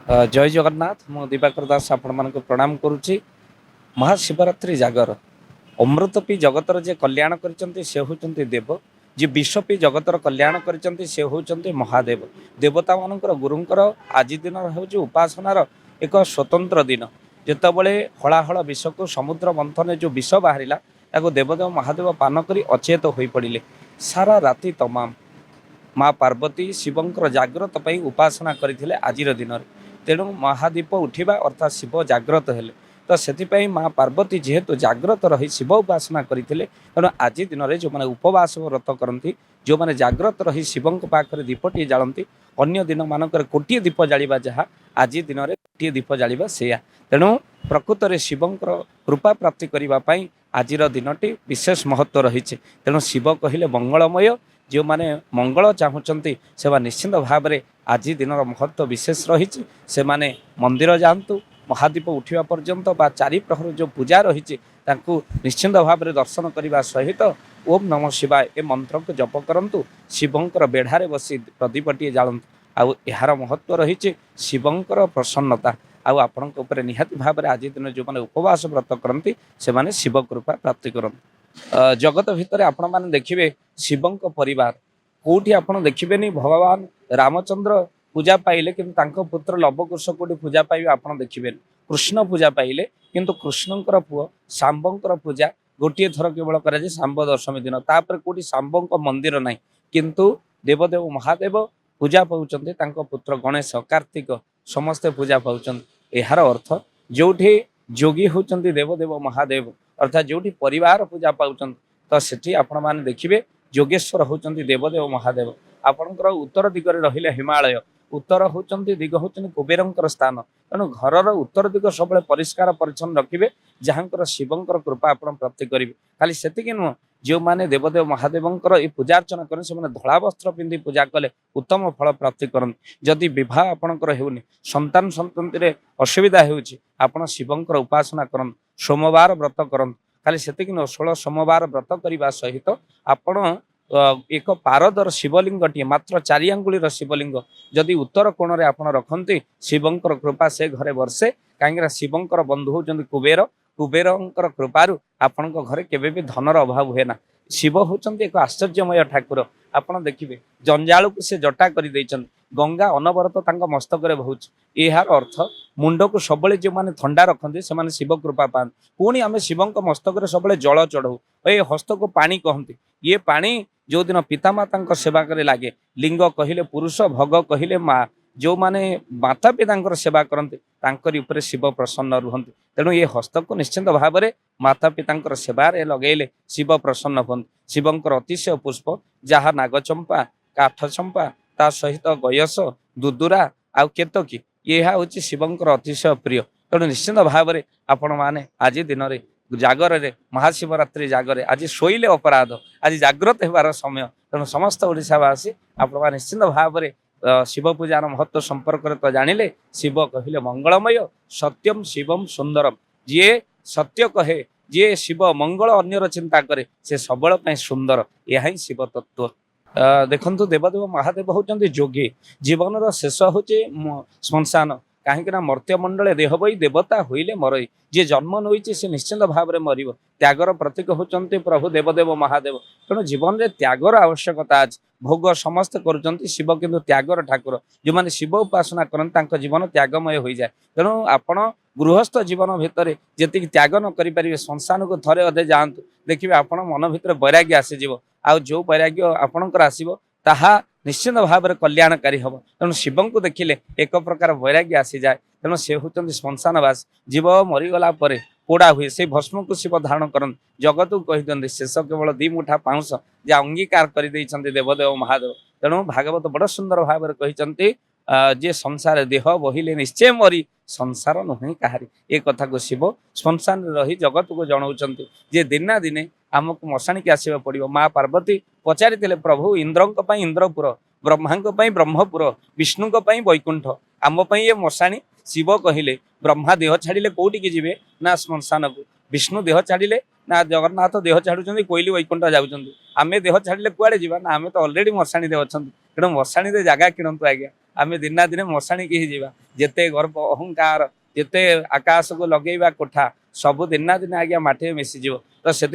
जय जगन्नाथ मु दिवाकर दास आपण मानक प्रणाम करुच्ची। महाशिवरात्रि जागर अमृत पी जगतर जे कल्याण करचंती से होचंती देव, जे विष पी जगतर कल्याण करचंती से होचंती महादेव। देवता मानकर गुरुंकर आज दिन होची उपासनार एक स्वतंत्र दिन। जेतबळे हलाहल विष को समुद्र मंथन जो विष बाहरिला ताको देवदेव महादेव पान करी अचेत होई पड़िले। सारा राति तमाम माँ पार्वती शिवंकर जाग्रत पई उपासना करथिले आजिर दिन। तेणु महादीप उठिबा अर्थात शिव जाग्रत हेले तो से माँ पार्वती जेहेतु जाग्रत रही शिव उपासना करते तेणु आज दिन में जो मैंने उपवास व्रत करती जो मैंने जाग्रत रही शिवों पाखे दीपटी जालती अन्य दिन मानक गोटे दीप जावा जहाँ आज दिन में गोटे दीप जावा से तेणु प्रकृत में शिवंकर कृपा प्राप्ति करने आज दिनटी विशेष महत्व रही। तेणु शिव कहले मंगलमय जो मैंने मंगल चाहूँगी से निश्चिंत भाव में आज दिन महत्व विशेष रही। से माने मंदिर जातु महादीप उठा पर्यंत बा चारि प्रहर जो पूजा रही निश्चिंत भाव में दर्शन करने सहित ओम नमः शिवाय ए मंत्र को जप करंतु शिवंकर बेढ़ारे बसी प्रदीपटी जालतु आउ यार महत्व रही शिवंकर प्रसन्नता आपण निहाती भाव में आज दिन जो मैंने उपवास व्रत करती से माने शिव कृपा प्राप्ति करते। जगत भितर आपण मैंने देखिए शिवं परिवार कौटी आपण देखिए भगवान रामचंद्र पूजा पाइले किंतु पुत्र लवकुश कोटी पूजा पाइबे आपण देखिबे। कृष्ण पूजा पाइले किंतु कृष्णंकर पुओ सांबंकर पूजा गोटे थर केवल करे सांब दशमी दिन तापर कोटी सांबंक मंदिर नाही किंतु देवदेव महादेव पूजा पाउचंते तांको पुत्र गणेश कार्तिक समस्ते पूजा पाउचंते। यार अर्थ जोठी जोगी होचंती देवदेव महादेव अर्थात जोठी परिवार पूजा पाउचंते तो सेठी आपण माने देखिबे जोगेश्वर होचंती देवदेव महादेव। आपणकर उत्तर दिगरे रहिले हिमालय उत्तर होचंती दिग होचंती कुबेरंकर स्थान तेणु घरर उत्तर दिग सब परिष्कार परिच्छन्न रखिए जहाँकर शिवंकर कृपा आपण प्राप्ति करेंगे। खाली सेतिक नुह जो माने देवदेव महादेवंकर ये पूजा अर्चना करें से धला वस्त्र पिंधि पूजा कले उत्तम फल प्राप्ति करते। जदि विवाह आपणकर हेउनी संतान संतति असुविधा होउची आपण शिवंकर उपासना करन सोमवार व्रत करन खाली सेतिक नुह 16 सोमवार व्रत करने सहित आपण एक पारदर शिवलिंग टी मात्र 4 आंगुलीर शिवलिंग जदि उत्तर कोण रे आपण रखते शिवंकर कृपा से घरे वर्षे कहीं शिवंकर बंधु होचंती कुबेर कुबेरंकर कृपारु आपण घरे केबे भी धनर अभाव हुए ना। शिव होचंती एक आश्चर्यमय ठाकुर आपण देखिए जंजाल को से जटा कर गंगा अनवरत तांका मस्तक रे बहुची। यार अर्थ मुंड को सबले जो माने ठंडा रखते से माने शिव कृपा पान पुणी आम शिवंक मस्तक रे सबले जल चढ़ऊ ए हस्त को पानी कहते ये पानी जो दिन पितामाता सेवा करे लागे लिंग कहले पुरुष भग कहले माँ जो माने माता पिता सेवा करते तांकरी उपरे शिव प्रसन्न रुहंती। तेणु ये हस्त को निश्चिंत भाव में माता पिता सेवा लगेले शिव प्रसन्न हूँ। शिवंकर अतिशय पुष्प जहाँ नागचंपा काठ चंपा ता सहित गयस दुदुरा आउ केतकी यह हूँ शिवंकर अतिशय प्रिय। तेणु निश्चिंत भाव में आपण माने आज दिन में जागर रे महाशिवरात्रि जागरे आज शोइले अपराध आज जाग्रत होबार समय तेणु समस्त ओडिशावासी आपण निश्चिंत भाव में शिव पूजार महत्व संपर्क तो जानिले। शिव कहले मंगलमय सत्यम शिवम सुंदरम जी सत्य कहे जी शिव मंगल अन्यर चिंता करे से सबल सुंदर यह ही शिव तत्व। देखंतु देवदेव महादेव होचंती जोगी जीवन शेष होचे श्मशान कहीं मर्त्य मंडल देह बई देवता होइले मरई जे जन्म नई से निश्चिंत भाव में मर त्यागर प्रतीक होचंती प्रभु देवदेव महादेव। तेणु जीवन में त्यागर आवश्यकता आज भोग समस्त करुँच शिव किंतु त्यागर ठाकुर जो मैंने शिव उपासना करते जीवन त्यागमय हो जाए। तेणु आपण गृहस्थ जीवन भितर जी त्याग न करें संस्थान को थरे अधे जातु देखिए आपण मन भर वैराग्य आसीज आउ जो वैराग्य आपणकर आसो ताहा निश्चिंत भाव में कल्याणकारी हम। तेणु शिवं को देखिले एक प्रकार वैराग्य आसी जाए। तेणु से होचंती श्मशानवास जीव मरीगला पोड़ा हुए से भस्म को शिव धारण करन जगत को कही शेष केवल 2 मुठा पाउंस जे अंगीकार कर देवदेव महादेव। तेणु भागवत बड़ सुंदर भाव में कही जे संसार देह बहिले निश्चय मरी संसार नुहे कहारी ए कथा को शिव श्मशान रही जगत को जनाऊँच जे दिना दिने आमको मशाणी की आसवा पड़ो। माँ पार्वती पचारि प्रभु इंद्रंक इंद्रपुर ब्रह्मांक ब्रह्मपुर विष्णुक वैकुंठ आम ये मशाणी शिव कहले ब्रह्मा देह छाड़िले कौटी की जीवे ना श्मशान को विष्णु देह छाड़िले ना जगन्नाथ देह छाड़ुंट कोईली वैकुंठ जाऊँच आम देह छाड़िले कुआड़े जीवा ना आम तो अलरेडी मशाणी दे अच्छा तेणु मशाणी जगह किणतु आज्ञा आम दिना दिने मशाणी की जावा जिते गर्व अहंकार जिते आकाश को लगेवा कोठा सब दिना दिन आज्ञा माटी मिशीज तो से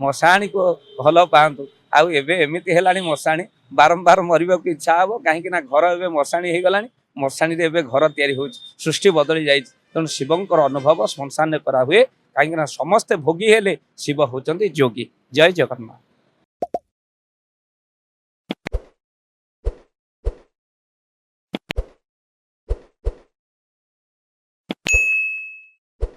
मशाणी को भल पातु आउ एबे एमिति हेलानी मशाणी बारंबार मरिबा को इच्छा हबो काहेकि ना घर एबे मशाणी हे गलानी मशाणी रे एबे घर तयारी होउछ सृष्टि बदली जाइछ तेणु शिवंकर अनुभव श्मशान करा हुए कहीं समस्ते भोगी हेले शिव होचंती जोगी जय जगन्नाथ।